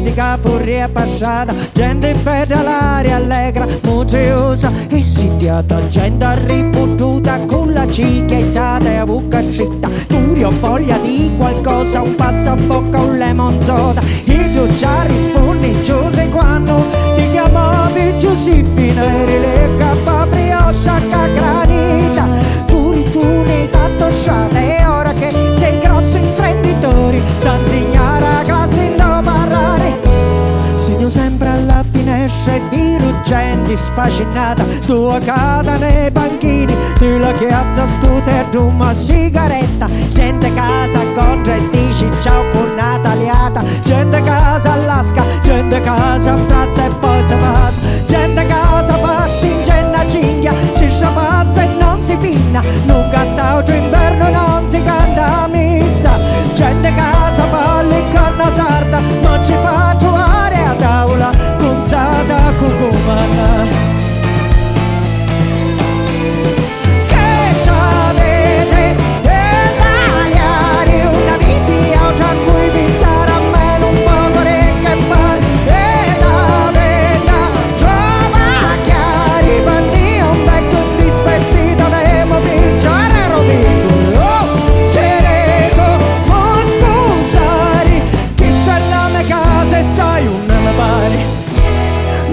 gente che fuori è passata, gente pedalare allegra, muziosa e sidiata, gente ripututa con la cicchia isata e a bocca scitta. Tu ho voglia di qualcosa, un passa a bocca, un lemon soda, e tu già rispondi Giuse quando ti chiamavi Giuseppina, eri le cappa briosa che granita, tu ritorni tanto sciata e ora che sei grosso imprenditore, da insegnare a classe in da parlare. Segno sempre alla finestra e di ruggenti sfacinata, tua casa nei banchini, tu la chiazza stuta e una sigaretta, gente casa contra e dici ciao con Nataliata, gente casa Alaska, gente casa Brazza e poi si passa, gente casa fascin, gente cinghia, si sciapazza e non si pinna, non gasta altro inverno e non si canta a messa, gente casa palle e canna sarda, non ci fa trovare a tavola con sada cucumana.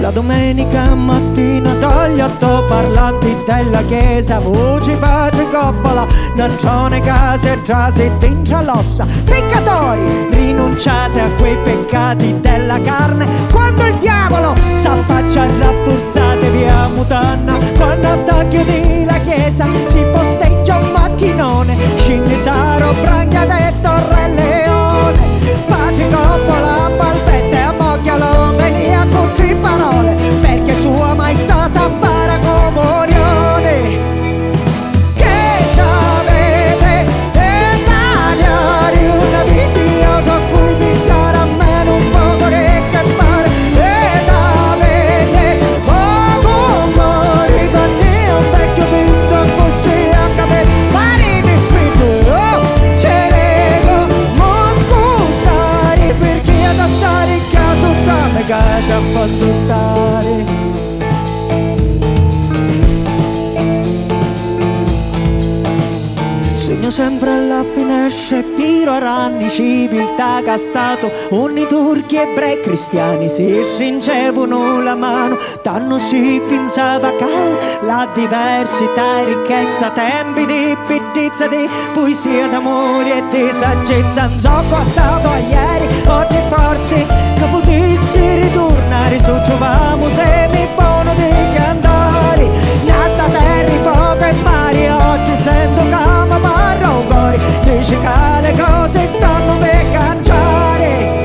La domenica mattina dagli altoparlanti della chiesa voci pace coppola, nancione case già si tinge l'ossa, peccatori rinunciate a quei peccati della carne, quando il diavolo s'affaccia raffuzzatevi a mutanna, quando attacchi di la chiesa si posteggia un macchinone, Cinnisaro, Branchiadetto, Re Leone, pace coppola, balbette a mocchialo, veni a cucci parole, perché sua maestà sa fare comunione. Che c'avete e tagliare una vitiosa a cui pensare a meno un poco che fare, ed avete poco amore, danni un vecchio vinto così anche per pari di spirito. Oh, ce l'ego, mo scusare, perché ad stare in casa da casa a consultare. Segno sempre alla finestra e tiro a ranni, civiltà che ha stato ogni turchi, ebrei, cristiani si stringevano la mano, tanto si pensava che la diversità e ricchezza, tempi di pittizia, di poesia d'amore e di saggezza, non so cosa è stato ieri, oggi forse che potessi ritornare, se troviamo semi buono di cantare, nasta terra, fuoco e mare, oggi sento che mi parla un cuore, dice che le cose stanno per cangiare.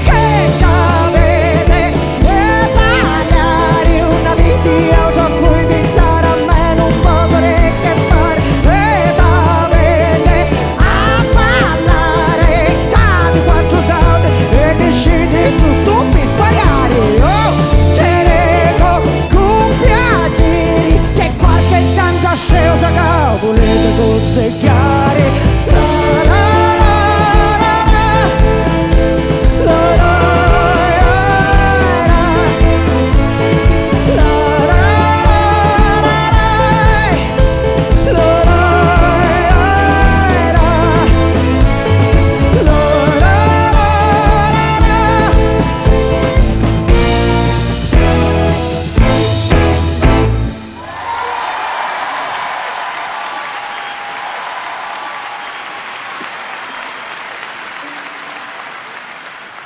Che c'avete e tagliare una vita a cui pensare a meno un poco che fare, ed avete a parlare tanti quattro soldi e decidi giusto per sbagliare. Oh, ce l'ego con piaceri, c'è qualche danza sceosa che volete consigliare.